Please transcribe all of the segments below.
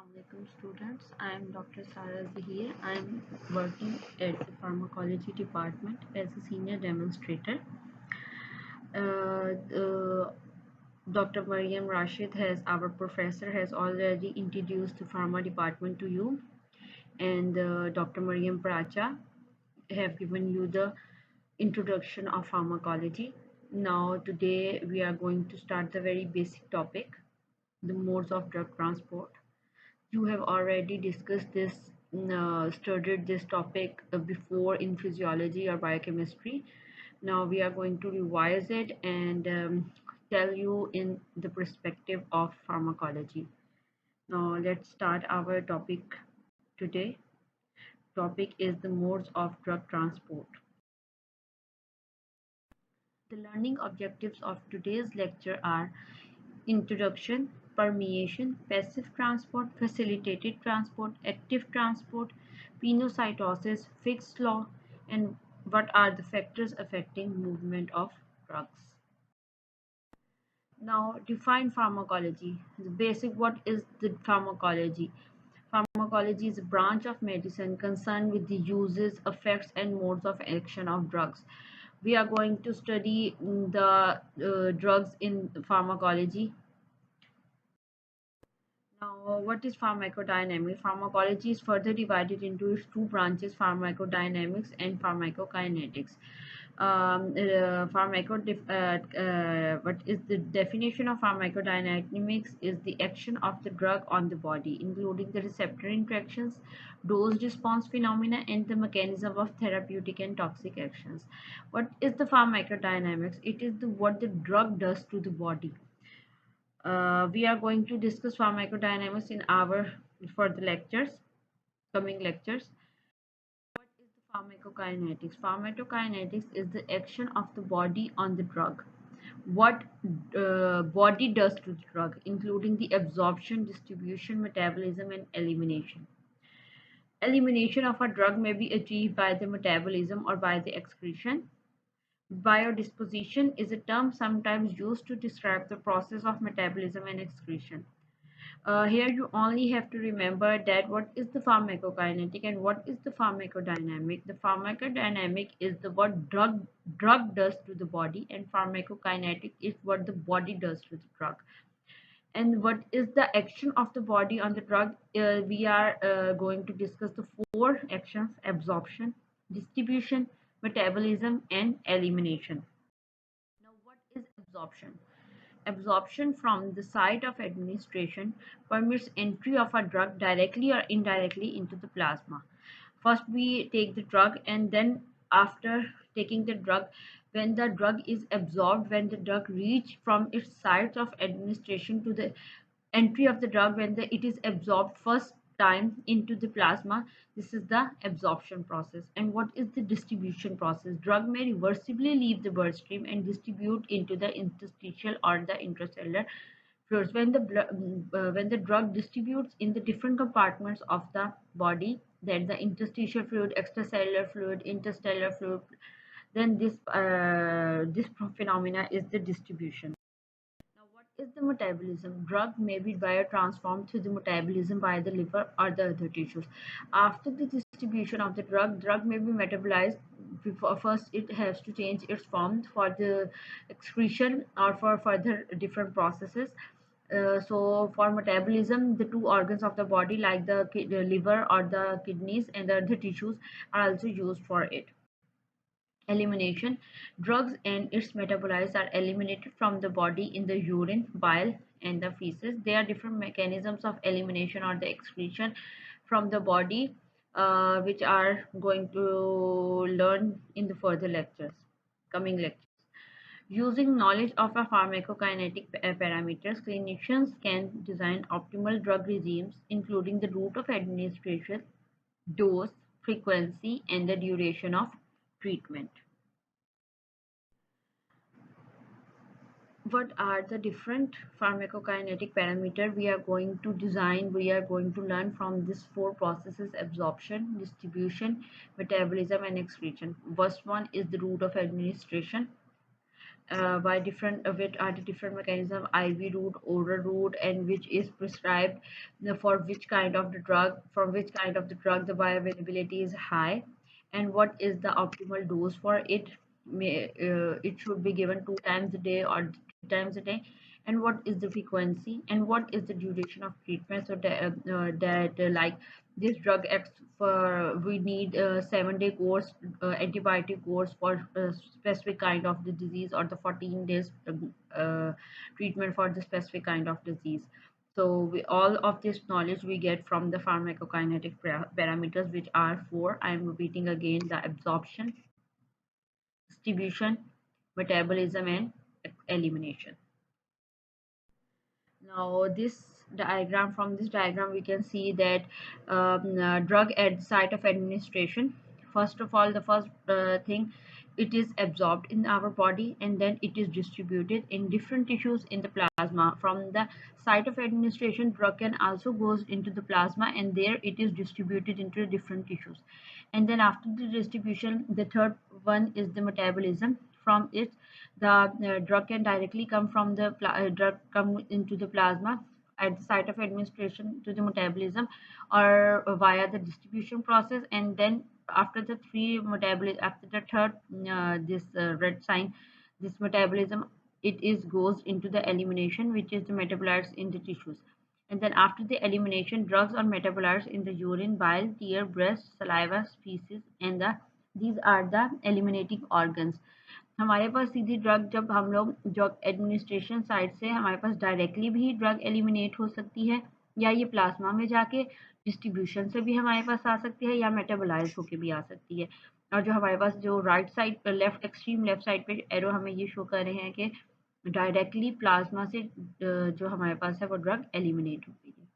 Assalamualaikum students. I am Dr. Sara Zahir. I am working at the pharmacology department as a senior demonstrator. Dr. Mariam Rashid our professor has already introduced the pharma department to you, and Dr. Mariam Pracha have given you the introduction of pharmacology. Now today we are going to start the very basic topic, the modes of drug transport. You have already discussed this, studied this topic before in physiology or biochemistry. Now we are going to revise it and tell you in the perspective of pharmacology. Now let's start our topic today. Topic is the modes of drug transport. The learning objectives of today's lecture are introduction, permeation, passive transport, facilitated transport, active transport, pinocytosis, Fick's law, and what are the factors affecting movement of drugs. Now define pharmacology. The basic, what is the pharmacology? Pharmacology is a branch of medicine concerned with the uses, effects, and modes of action of drugs. We are going to study the drugs in pharmacology. Now, what is pharmacodynamics? Pharmacology is further divided into its two branches, pharmacodynamics and pharmacokinetics. What is the definition of pharmacodynamics? Is the action of the drug on the body, including the receptor interactions, dose response phenomena, and the mechanism of therapeutic and toxic actions. What is the pharmacodynamics? It is what the drug does to the body. We are going to discuss pharmacodynamics in our further lectures, coming lectures. What is the pharmacokinetics? Pharmacokinetics is the action of the body on the drug. What body does to the drug, including the absorption, distribution, metabolism, and elimination. Elimination of a drug may be achieved by the metabolism or by the excretion. Biodisposition is a term sometimes used to describe the process of metabolism and excretion. Here you only have to remember that what is the pharmacokinetic and what is the pharmacodynamic. The pharmacodynamic is the what drug does to the body, and pharmacokinetic is what the body does to the drug. And what is the action of the body on the drug? We are going to discuss the four actions: absorption, distribution, metabolism, and elimination. Now, what is absorption? Absorption from the site of administration permits entry of a drug directly or indirectly into the plasma. First, we take the drug, and then after taking the drug, when the drug is absorbed, when the drug reach from its site of administration to the entry of the drug, when it is absorbed first time into the plasma, this is the absorption process. And what is the distribution process? Drug may reversibly leave the bloodstream and distribute into the interstitial or the intracellular fluids. When the drug distributes in the different compartments of the body, that the interstitial fluid, extracellular fluid, interstellar fluid, then this phenomena is the distribution. Now, what is the metabolism? Drug may be biotransformed through the metabolism by the liver or the other tissues. After the distribution of the drug may be metabolized. Before, first, it has to change its form for the excretion or for further different processes. So, for metabolism, the two organs of the body, like the liver or the kidneys and the other tissues, are also used for it. Elimination. Drugs and its metabolites are eliminated from the body in the urine, bile, and the feces. There are different mechanisms of elimination or the excretion from the body, which are going to learn in the further lectures, coming lectures. Using knowledge of a pharmacokinetic parameters, clinicians can design optimal drug regimes, including the route of administration, dose, frequency, and the duration of treatment. What are the different pharmacokinetic parameters we are going to design? We are going to learn from these four processes: absorption, distribution, metabolism, and excretion. First one is the route of administration. by different which are the different mechanism, IV route, oral route, and which is prescribed for which kind of the drug, from which kind of the drug the bioavailability is high, and what is the optimal dose for it. It should be given 2 times a day or 3 times a day, and what is the frequency, and what is the duration of treatment, so that like this drug acts for, we need a 7 day course, antibiotic course for a specific kind of the disease, or the 14 days treatment for the specific kind of disease. So all of this knowledge we get from the pharmacokinetic parameters, which are four. I am repeating again: the absorption, distribution, metabolism, and elimination. Now, from this diagram, we can see that drug at site of administration. First of all, the first thing, it is absorbed in our body, and then it is distributed in different tissues in the plasma. From the site of administration, drug can also goes into the plasma, and there it is distributed into different tissues. And then after the distribution, the third one is the metabolism. From it, the drug can directly come from the drug come into the plasma at the site of administration to the metabolism, or via the distribution process. And then after the after the third this red sign, this metabolism, it is goes into the elimination, which is the metabolites in the tissues. And then after the elimination, drugs or metabolites in the urine, bile, tear, breast, saliva, feces, and these are the eliminating organs. हमारे पास सीधी drug, जब हम लोग जो administration side से हमारे पास directly भी drug eliminate हो सकती है, या ये प्लाज्मा में जाके डिस्ट्रीब्यूशन से भी हमारे पास आ सकती है, या मेटाबोलाइज होके भी आ सकती है। और जो हमारे पास जो राइट साइड पर लेफ्ट एक्सट्रीम लेफ्ट साइड पे एरो हमें ये शो कर रहे हैं कि डायरेक्टली प्लाज्मा से जो हमारे पास है वो ड्रग एलिमिनेट होती है।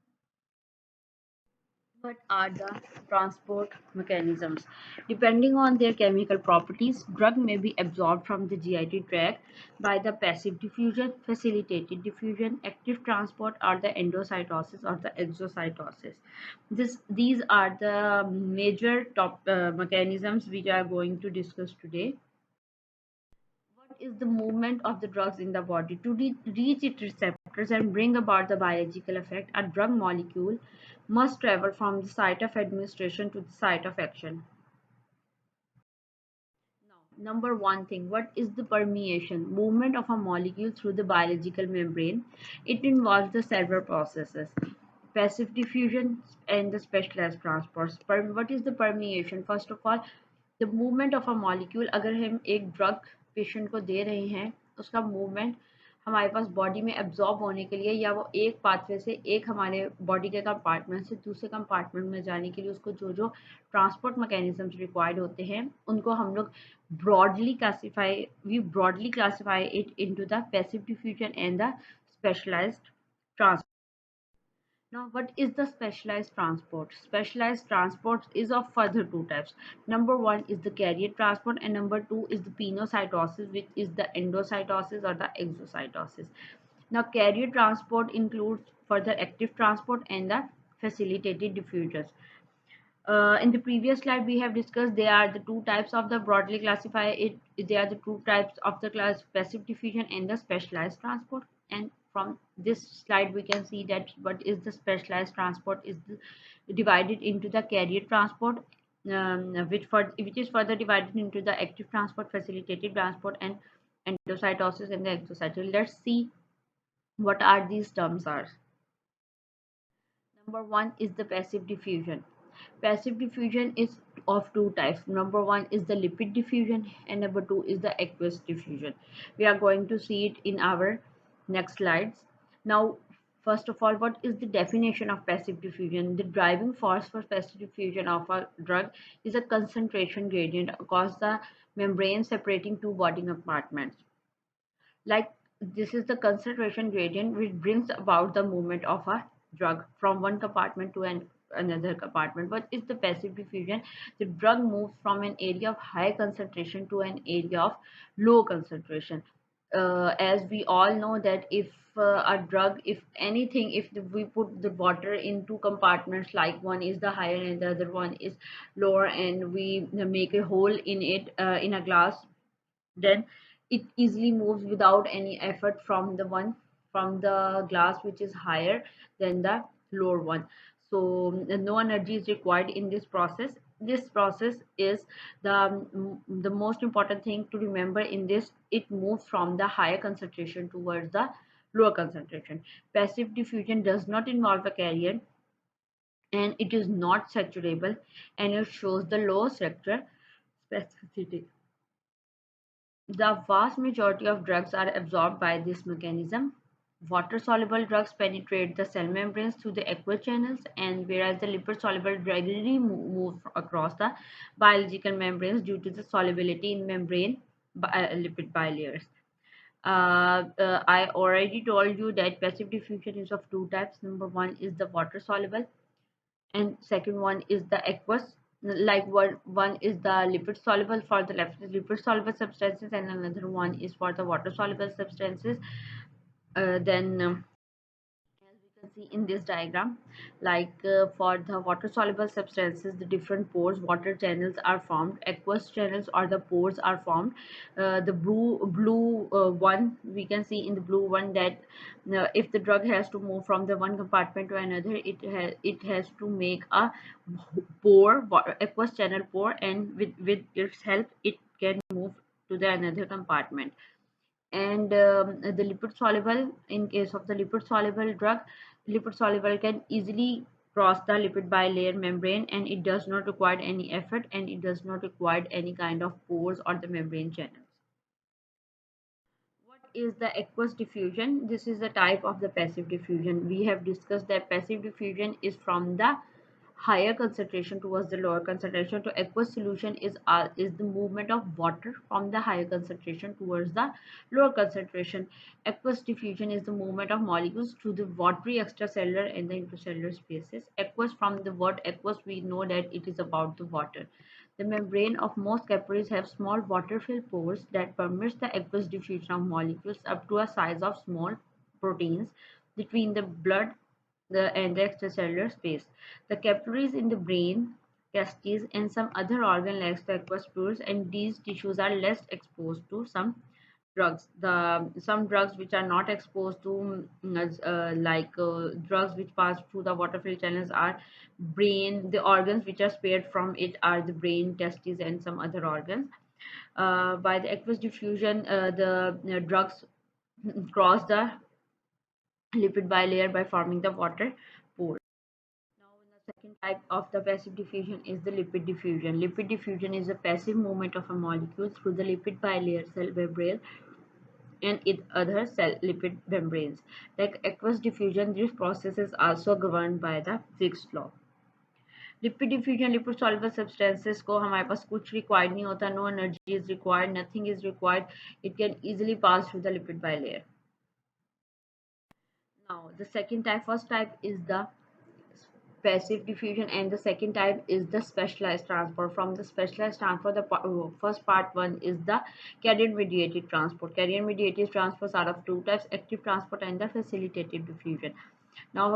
What are the transport mechanisms? Depending on their chemical properties, drug may be absorbed from the GIT tract by the passive diffusion, facilitated diffusion, active transport, or the endocytosis or the exocytosis. These are the major top mechanisms which I am going to discuss today. What is the movement of the drugs in the body? To reach its receptors and bring about the biological effect, a drug molecule must travel from the site of administration to the site of action. Now, number one thing, what is the permeation? Movement of a molecule through the biological membrane. It involves the several processes: passive diffusion and the specialized transports. What is the permeation? First of all, the movement of a molecule. अगर हम एक drug patient को दे रहे हैं, उसका movement हमारे पास body में absorb होने के लिए, या वो एक पाथवे से एक हमारे बॉडी के कंपार्टमेंट से दूसरे कंपार्टमेंट में जाने के लिए, उसको जो जो ट्रांसपोर्ट मैकेनिज्म्स रिक्वायर्ड होते हैं, उनको हम लोग broadly classify it into the passive diffusion and the specialized transport. Now, what is the specialized transport? Specialized transport is of further two types. Number one is the carrier transport, and number two is the pinocytosis, which is the endocytosis or the exocytosis. Now, carrier transport includes further active transport and the facilitated diffusions. In the previous slide, we have discussed they are the two types of the broadly classify it. They are the two types of the class passive diffusion and the specialized transport. And from this slide, we can see that what is the specialized transport is divided into the carrier transport, which is further divided into the active transport, facilitated transport, and endocytosis and the exocytosis. Let's see what are these terms are. Number one is the passive diffusion. Passive diffusion is of two types. Number one is the lipid diffusion, and number two is the aqueous diffusion. We are going to see it in our next slides. Now, first of all, what is the definition of passive diffusion? The driving force for passive diffusion of a drug is a concentration gradient across the membrane separating two body compartments. Like, this is the concentration gradient which brings about the movement of a drug from one compartment to another compartment. What is the passive diffusion? The drug moves from an area of high concentration to an area of low concentration. As we all know that if a drug, if anything, if we put the water in two compartments, like one is the higher and the other one is lower, and we make a hole in it, in a glass, then it easily moves without any effort from the glass which is higher than the lower one. So no energy is required in this process. This process is the most important thing to remember in this. It moves from the higher concentration towards the lower concentration. Passive diffusion does not involve a carrier, and it is not saturable, and it shows the low structure specificity. The vast majority of drugs are absorbed by this mechanism. Water-soluble drugs penetrate the cell membranes through the aqueous channels, and whereas the lipid-soluble regularly move across the biological membranes due to the solubility in membrane lipid bilayers. I already told you that passive diffusion is of two types. Number one is the water-soluble, and second one is the aqueous. Like one is the lipid soluble for the lipid soluble substances, and another one is for the water soluble substances. Then As we can see in this diagram, for the water soluble substances, the different pores, water channels are formed, aqueous channels or the pores are formed. The blue one, we can see in the blue one that if the drug has to move from the one compartment to another, it has to make a aqueous channel pore, and with its help it can move to the another compartment. And the lipid soluble, in case of the lipid soluble drug, lipid soluble can easily cross the lipid bilayer membrane, and it does not require any effort, and it does not require any kind of pores or the membrane channels. What is the aqueous diffusion? This is the type of the passive diffusion. We have discussed that passive diffusion is from the higher concentration towards the lower concentration. To aqueous solution is the movement of water from the higher concentration towards the lower concentration. Aqueous diffusion is the movement of molecules through the watery extracellular and the intercellular spaces. Aqueous, from the word aqueous, we know that it is about the water. The membrane of most capillaries have small water-filled pores that permits the aqueous diffusion of molecules up to a size of small proteins between the blood and the extracellular space. The capillaries in the brain, testes, and some other organ lacks the aqueous pores, and these tissues are less exposed to some drugs. Some drugs which are not exposed to drugs which pass through the water-filled channels are brain. The organs which are spared from it are the brain, testes, and some other organs. By the aqueous diffusion, the drugs cross the lipid bilayer by forming the water pore. Now, the second type of the passive diffusion is the lipid diffusion. Lipid diffusion is a passive movement of a molecule through the lipid bilayer cell membrane and in other cell lipid membranes. Like aqueous diffusion, this process is also governed by the Fick's law. Lipid diffusion lipid soluble substances को हमारे पास कुछ required नहीं होता, no energy is required, nothing is required, it can easily pass through the lipid bilayer. Now the second type, first type is the passive diffusion, and the second type is the specialized transport. From the specialized transport, the first part one is the carrier mediated transport. Carrier mediated transports are of two types: active transport and the facilitated diffusion. Now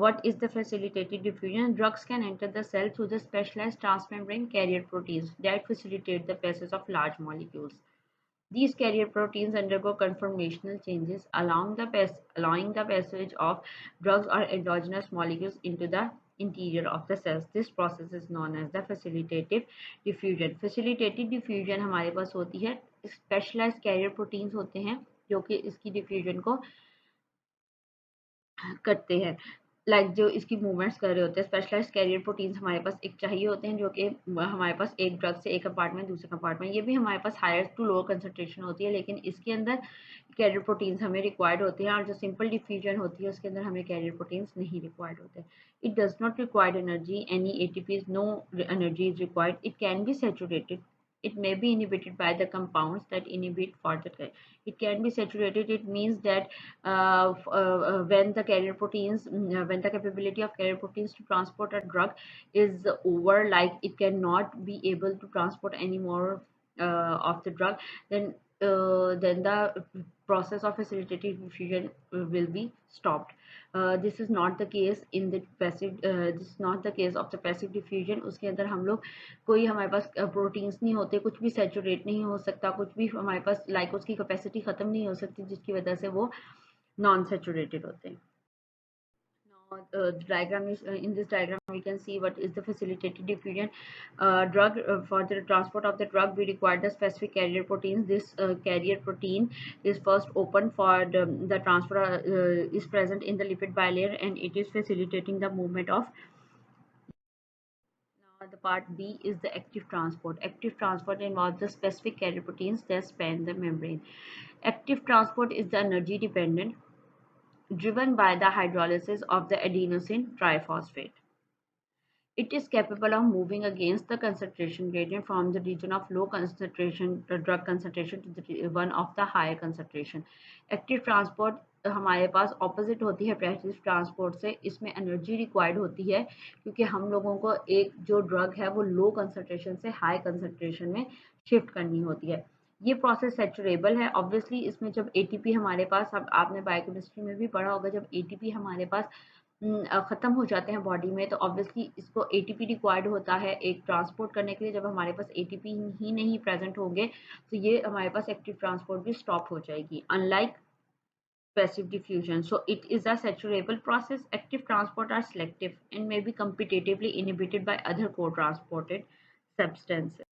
what is the facilitated diffusion? Drugs can enter the cell through the specialized transmembrane carrier proteins that facilitate the passage of large molecules. These carrier proteins undergo conformational changes allowing the passage of drugs or endogenous molecules into the interior of the cells. This process is known as the facilitative diffusion. Facilitated diffusion हमारे पास होती है specialized carrier proteins होते हैं जो कि इसकी diffusion को करते हैं, जो इसकी मूवमेंट्स कर रहे होते हैं। स्पेशलाइज्ड कैरियर प्रोटीन्स हमारे पास एक चाहिए होते हैं जो कि हमारे पास एक ड्रग से एक कंपार्टमेंट दूसरे कंपार्टमेंट, ये भी हमारे पास हायर टू लोअर कंसंट्रेशन होती है, लेकिन इसके अंदर कैरियर प्रोटीन्स हमें रिक्वायर्ड होते हैं, और जो सिंपल डिफ्यूजन होती है उसके अंदर हमें कैरियर प्रोटीन्स नहीं रिक्वायर्ड होते. It does not required energy, any ATP, no energy is required. It can be saturated. It may be inhibited by the compounds that inhibit further. It can be saturated. It means that when the carrier proteins, when the capability of carrier proteins to transport a drug is over, like it cannot be able to transport any more of the drug, then then the process of facilitated diffusion will be stopped. This is not the case in the passive, this is not the case of the passive diffusion. उसके अंदर हम लोग कोई हमारे पास proteins नहीं होते, कुछ भी सैचुरेट नहीं हो सकता, कुछ भी हमारे पास लाइकोस की कैपेसिटी खत्म नहीं हो सकती, जिसकी वजह से वो नॉन सैचुरेटेड होते हैं. The diagram is in this diagram we can see what is the facilitated diffusion. Drug For the transport of the drug we require the specific carrier proteins. This carrier protein is first open for the transfer, is present in the lipid bilayer, and it is facilitating the movement of. Now the part B is the active transport. Active transport involves the specific carrier proteins that span the membrane. Active transport is the energy dependent, driven by the hydrolysis of the adenosine triphosphate. It is capable of moving against the concentration gradient from the region of low concentration drug concentration to the one of the higher concentration. Active transport हमारे पास opposite होती है passive transport से. इसमें energy required होती है क्योंकि हम लोगों को एक जो ड्रग है वो लो कंसंट्रेशन से हाई कंसंट्रेशन में शिफ्ट करनी होती है. ये प्रोसेस सेचुरेबल है. ऑब्वियसली इसमें जब एटीपी हमारे पास, अब आपने बायोकेमिस्ट्री में भी पढ़ा होगा, जब एटीपी हमारे पास ख़त्म हो जाते हैं बॉडी में, तो ऑब्वियसली इसको एटीपी रिक्वायर्ड होता है एक ट्रांसपोर्ट करने के लिए. जब हमारे पास एटीपी ही नहीं प्रेजेंट होंगे तो ये हमारे पास एक्टिव ट्रांसपोर्ट भी स्टॉप हो जाएगी, unlike passive diffusion. So it is a saturable process. Active transport are selective and may be competitively inhibited by other co-transported substances.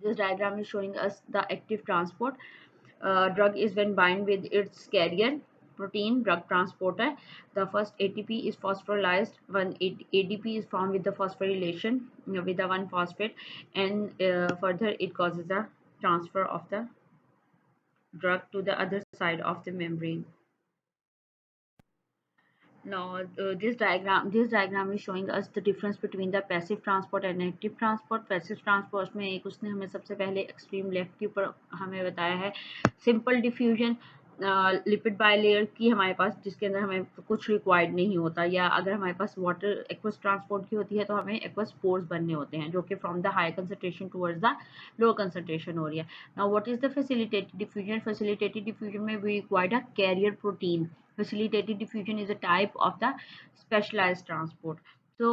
This diagram is showing us the active transport. Drug is when bind with its carrier protein drug transporter. The first ATP is phosphorylized when ADP is formed with the phosphorylation with the 1-phosphate, and further it causes a transfer of the drug to the other side of the membrane. Now this diagram is showing us the difference between the passive transport and active transport. Passive transport में एक उसने हमें सबसे पहले extreme left के ऊपर हमें बताया है सिंपल डिफ्यूजन लिपिड बायलेयर की हमारे पास, जिसके अंदर हमें कुछ रिक्वायर्ड नहीं होता, या अगर हमारे पास वाटर एक्वस ट्रांसपोर्ट की होती है तो हमें एक्वस पोर्स बनने होते हैं जो कि from the high concentration towards the low concentration हो रही है. Now what is the facilitated diffusion? Facilitated diffusion में we required a carrier protein. Facilitated diffusion is a type of the specialized transport. So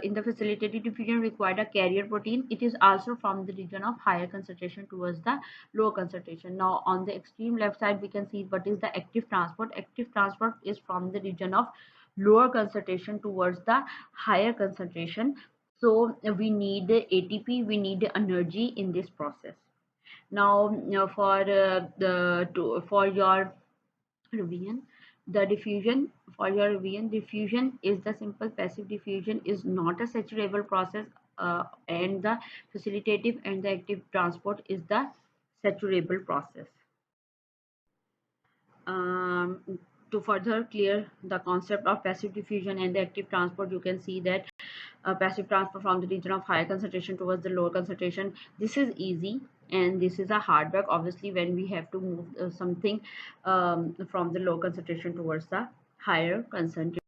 in the facilitated diffusion required a carrier protein. It is also from the region of higher concentration towards the low concentration. Now on the extreme left side we can see what is the active transport. Active transport is from the region of lower concentration towards the higher concentration. So we need ATP, we need energy in this process. Now for your revision, the diffusion for your revision, diffusion is the simple passive diffusion is not a saturable process, and the facilitative and the active transport is the saturable process. To further clear the concept of passive diffusion and the active transport, you can see that passive transfer from the region of higher concentration towards the lower concentration, this is easy, and this is a hard work obviously when we have to move something from the low concentration towards the higher concentration.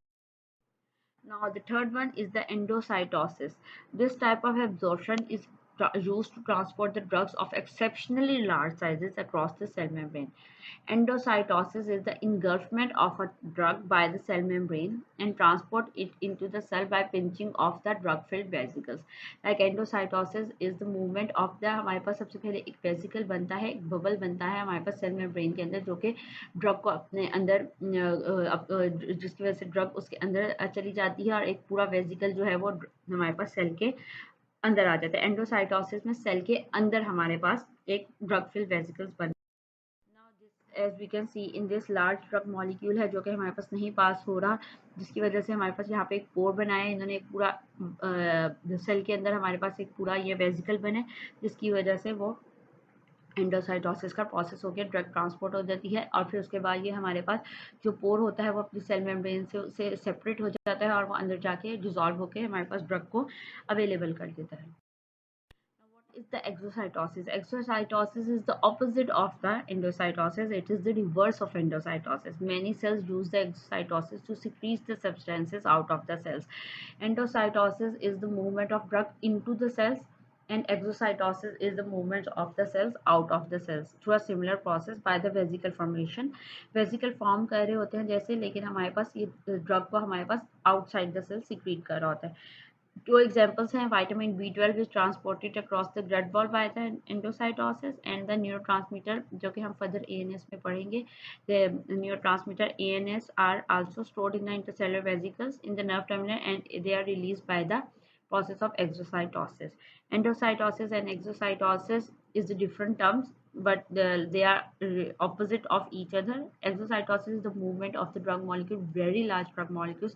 Now the third one is the endocytosis. This type of absorption is used to transport the drugs of exceptionally large sizes across the cell membrane. Endocytosis is the engulfment of a drug by the cell membrane and transport it into the cell by pinching of the drug-filled vesicles. Like endocytosis is the movement of the, हमारे पास सबसे पहले एक vesicle बनता है, एक bubble बनता है हमारे पास सेल मेम्ब्रेन के अंदर, जो कि ड्रग को अपने अंदर जिसकी वजह से ड्रग उसके अंदर चली जाती है और एक पूरा वेसिकल जो है वो हमारे पास सेल के अंदर आ जाता है. एंडोसाइटोसिस में सेल के अंदर हमारे पास एक ड्रग फिल वेसिकल्स बन. As we can see in this large drug molecule है जो कि हमारे पास नहीं पास हो रहा, जिसकी वजह से हमारे पास यहाँ पे एक पोर बनाया है इन्होंने, एक पूरा सेल के अंदर हमारे पास एक पूरा ये वेसिकल बने, जिसकी वजह से वो एंडोसाइटोसिस का प्रोसेस हो गया, ड्रग ट्रांसपोर्ट हो जाती है, और फिर उसके बाद ये हमारे पास जो पोर होता है वो अपनी सेल मेम्ब्रेन से सेपरेट हो जाता है और वो अंदर जाके डिजॉल्व होकर हमारे पास ड्रग को अवेलेबल कर देता है. Is the exocytosis. Exocytosis is the opposite of the endocytosis. It is the reverse of endocytosis. Many cells use the exocytosis to secrete the substances out of the cells. Endocytosis is the movement of drug into the cells and exocytosis is the movement of the cells out of the cells through a similar process by the vesicle formation. Vesicle form कर रहे होते हैं जैसे, लेकिन हमारे पास ये drug को हमारे पास आउटसाइड द सेल सीक्रेट कर रहा होता है. Two examples हैं vitamin B12 is transported across the blood wall by the endocytosis and the neurotransmitter जो कि हम further ANS में पढ़ेंगे. The neurotransmitter ANS are also stored in the intercellular vesicles in the nerve terminal and they are released by the process of exocytosis. Endocytosis and exocytosis is the different terms, but they are opposite of each other. Exocytosis is the movement of the drug molecule, very large drug molecules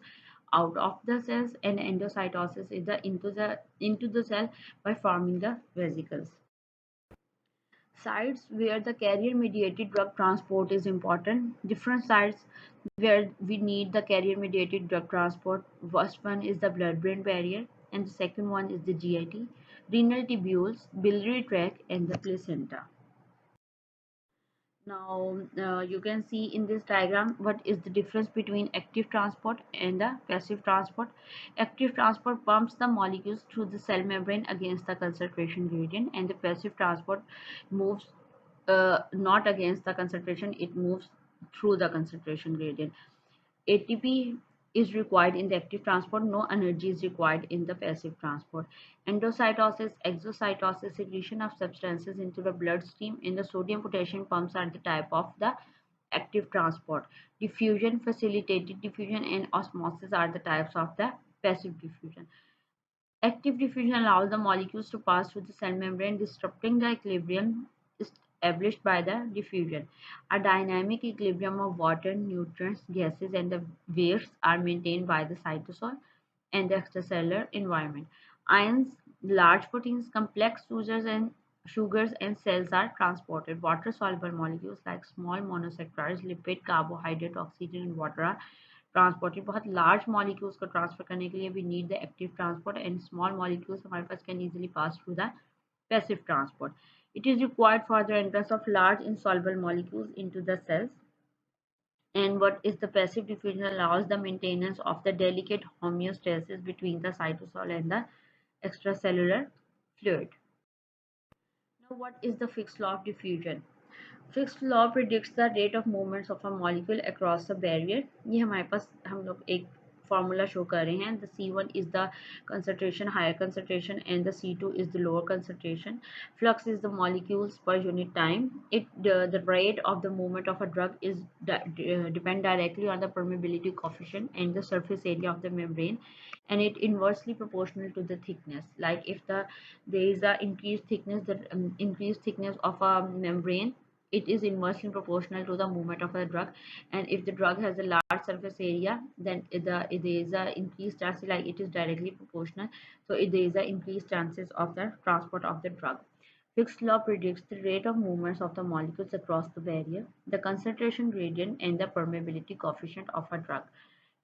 out of the cells, and endocytosis is the into the cell by forming the vesicles. Sites where the carrier mediated drug transport is important. Different sites where we need the carrier mediated drug transport. First one is the blood brain barrier and the second one is the GIT, renal tubules, biliary tract and the placenta. Now you can see in this diagram what is the difference between active transport and the passive transport. Active transport pumps the molecules through the cell membrane against the concentration gradient, and the passive transport moves not against the concentration, it moves through the concentration gradient. ATP is required in the active transport, no energy is required in the passive transport. Endocytosis, exocytosis, secretion of substances into the bloodstream, and the sodium potassium pumps are the type of the active transport. Diffusion, facilitated diffusion, and osmosis are the types of the passive diffusion. Active diffusion allows the molecules to pass through the cell membrane, disrupting the equilibrium established by the diffusion. A dynamic equilibrium of water, nutrients, gases, and the wastes are maintained by the cytosol and the extracellular environment. Ions, large proteins, complex sugars and cells are transported. Water-soluble molecules like small monosaccharides, lipid, carbohydrate, oxygen, and water are transported. बहुत large molecules को transfer करने के लिए we need the active transport, and small molecules हमारे पास can easily pass through the passive transport. It is required for the entrance of large insoluble molecules into the cells. And what is the passive diffusion allows the maintenance of the delicate homeostasis between the cytosol and the extracellular fluid. Now, what is the fixed law of diffusion? Fixed law predicts the rate of movements of a molecule across a barrier. ये हमारे पास हम लोग एक formula show कर रहे हैं. The C1 is the concentration, higher concentration, and the C2 is the lower concentration. Flux is the molecules per unit time. The rate of the movement of a drug is depend directly on the permeability coefficient and the surface area of the membrane, and it inversely proportional to the thickness. Like if there is a increased thickness, the increased thickness of a membrane, it is inversely proportional to the movement of the drug. And if the drug has a large surface area, then there is a increased chance, like it is directly proportional, so there is a increased chances of the transport of the drug. Fixed law predicts the rate of movements of the molecules across the barrier, the concentration gradient, and the permeability coefficient of a drug,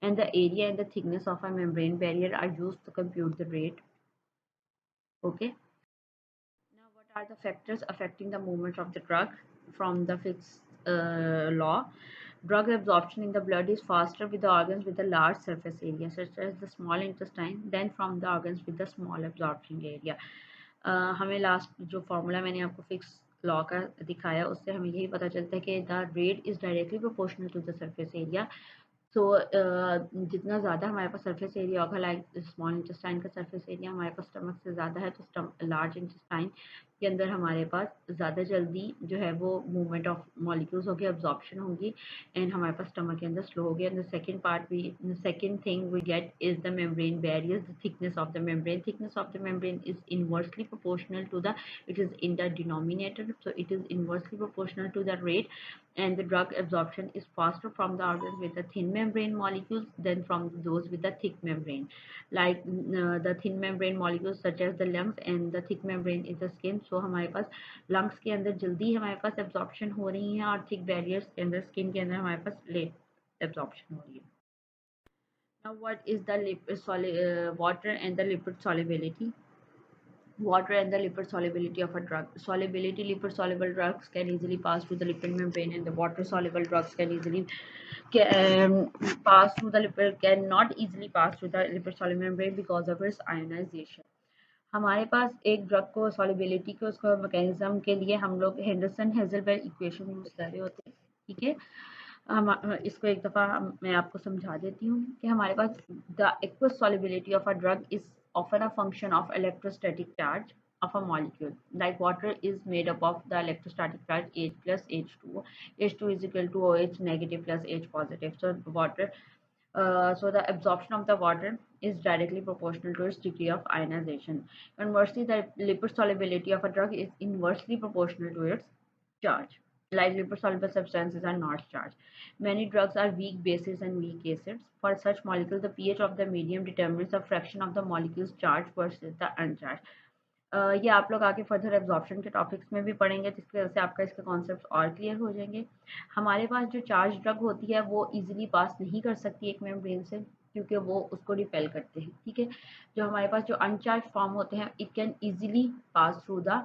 and the area and the thickness of a membrane barrier are used to compute the rate. Okay. Now, what are the factors affecting the movement of the drug? From the fixed law, drug absorption in the blood is faster with the organs with a large surface area, such as the small intestine, than from the organs with the small absorption area. हमें last जो formula मैंने आपको fix law का दिखाया, उससे हमें यही पता चलता है कि the rate is directly proportional to the surface area. So जितना ज़्यादा हमारे पास सरफेस एरिया होगा, लाइक स्मॉल इंटेस्टाइन का सरफेस एरिया हमारे पास स्टमक से ज़्यादा है, तो लार्ज इंटेस्टाइन के अंदर हमारे पास ज़्यादा जल्दी जो है वो मूवमेंट ऑफ मॉलिक्यूल्स होगी, एब्जॉर्प्शन होगी, एंड हमारे पास स्टमक के अंदर स्लो होगी. And the second thing we get is the membrane barriers, the thickness of the membrane is inversely proportional to the, it is in the denominator, so it is inversely proportional to the rate, and the drug absorption is faster from the organs with the thin membrane molecules than from those with the thick membrane. Like the thin membrane molecules such as the lungs, and the thick membrane is the skin. So हमारे पास lungs के अंदर जल्दी हमारे पास absorption हो रही है, और thick barriers के अंदर skin के अंदर हमारे पास late absorption हो रही है. Now, what is the water and the lipid solubility? Water and the lipid solubility of a drug. Solubility: lipid soluble drugs can easily pass through the lipid membrane, and the water soluble drugs cannot easily pass through the lipid soluble membrane because of its ionization. हमारे पास एक drug को solubility के उसको mechanism के लिए हम लोग Henderson हेजलबर्ग equation use कर रहे होते हैं, ठीक है। हम इसको एक दफ़ा मैं आपको समझा देती हूँ कि हमारे पास the aqueous solubility of a drug is often a function of electrostatic charge of a molecule. Like water is made up of the electrostatic charge H plus H2. H2 is equal to OH negative plus H positive. So water, so the absorption of the water is directly proportional to its degree of ionization. Conversely, the lipid solubility of a drug is inversely proportional to its charge. Like lipid soluble substances are not charged. Many drugs are weak bases and weak acids. For such molecules, the pH of the medium determines the fraction of the molecule's charge versus the uncharged. ये आप लोग आगे further absorption के topics में भी पढ़ेंगे, जिसकी वजह से आपका इसके कॉन्सेप्ट और क्लियर हो जाएंगे। हमारे पास जो चार्ज ड्रग होती है वो इजीली पास नहीं कर सकती एक मेम्ब्रेन से, क्योंकि वो उसको रिपेल करते हैं, ठीक है। जो हमारे पास जो अनचार्ज फॉर्म होते हैं, it can easily pass through the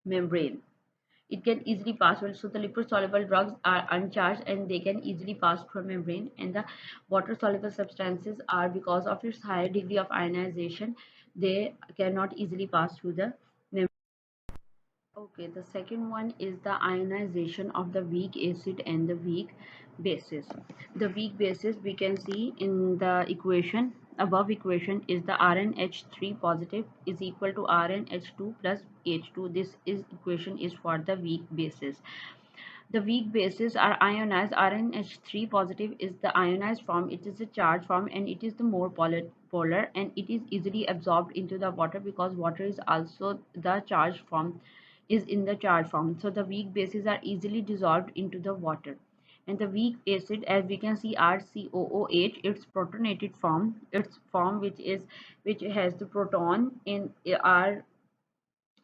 membrane. It can easily pass well. So the lipid soluble drugs are uncharged and they can easily pass through a membrane. And the water soluble substances are, because of its higher degree of ionization, they cannot easily pass through the membrane. Okay, the second one is the ionization of the weak acid and the weak bases. The weak bases we can see in the equation. Above equation is the RnH3 positive is equal to RnH2 plus H2. This is equation is for the weak bases. The weak bases are ionized. RnH3 positive is the ionized form. It is a charged form and it is the more polar, and it is easily absorbed into the water because water is also the charged form, is in the charged form. So the weak bases are easily dissolved into the water. And the weak acid, as we can see, RCOOH, its protonated form, its form which has the proton in R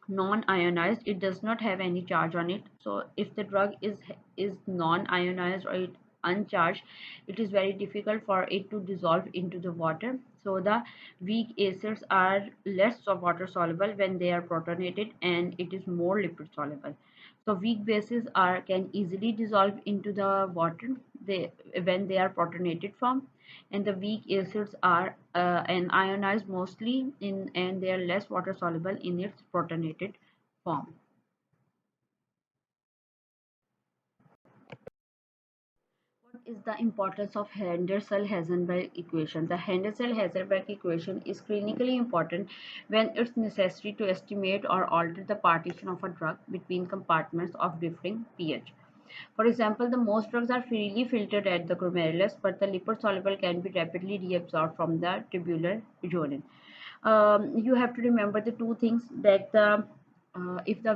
non-ionized, it does not have any charge on it. So if the drug is non-ionized or it uncharged, it is very difficult for it to dissolve into the water. So the weak acids are less water soluble when they are protonated, and it is more lipid soluble. So weak bases are can easily dissolve into the water when they are protonated form, and the weak acids are ionized mostly in, and they are less water soluble in its protonated form. What is the importance of Henderson-Heisenberg equation? The Henderson-Heisenberg equation is clinically important when it's necessary to estimate or alter the partition of a drug between compartments of differing pH. For example, the most drugs are freely filtered at the glomerulus, but the lipid soluble can be rapidly reabsorbed from the tubular urine. You have to remember the two things, that the if the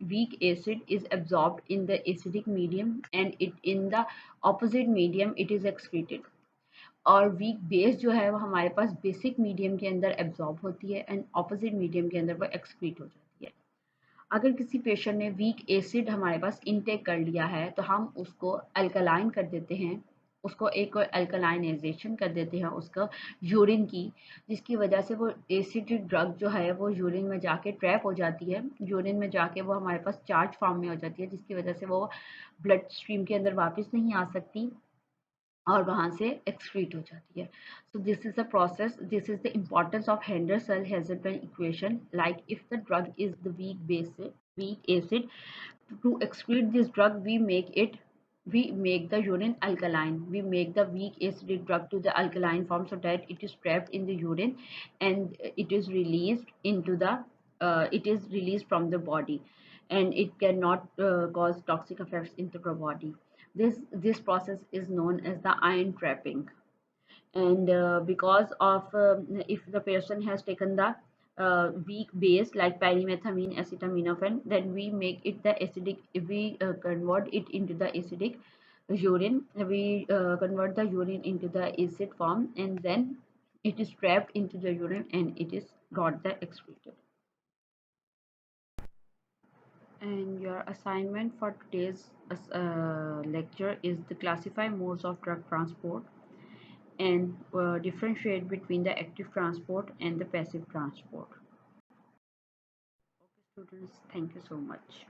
weak acid is absorbed in the acidic medium and it in the opposite medium it is excreted, और weak base जो है वो हमारे पास basic medium के अंदर absorb होती है and opposite medium के अंदर वो एक्सक्रीट हो जाती है। अगर किसी पेशेंट ने वीक एसिड हमारे पास इनटेक कर लिया है तो हम उसको अल्कलाइन कर देते हैं, उसको एक अल्कलाइनेजेशन कर देते हैं उसका यूरिन की, जिसकी वजह से वो एसिड ड्रग जो है वो यूरिन में जाके ट्रैप हो जाती है, यूरिन में जाके वो हमारे पास चार्ज फॉर्म में हो जाती है, जिसकी वजह से वो ब्लड स्ट्रीम के अंदर वापस नहीं आ सकती और वहाँ से एक्सक्रीट हो जाती है। So this is the process, this is the importance of Henderson-Heisenberg equation. Like if the drug is the weak acid, to excrete this drug we make the urine alkaline. We make the weak acidic drug to the alkaline form so that it is trapped in the urine and it is released into the it is released from the body, and it cannot cause toxic effects into the body. This process is known as the ion trapping. And because of if the patient has taken the weak base like pyrimethamine, acetaminophen, then we make it the acidic, we convert it into the acidic urine, we convert the urine into the acid form, and then it is trapped into the urine and it is got the excreted. And your assignment for today's lecture is to classify modes of drug transport and differentiate between the active transport and the passive transport. Okay, students, thank you so much.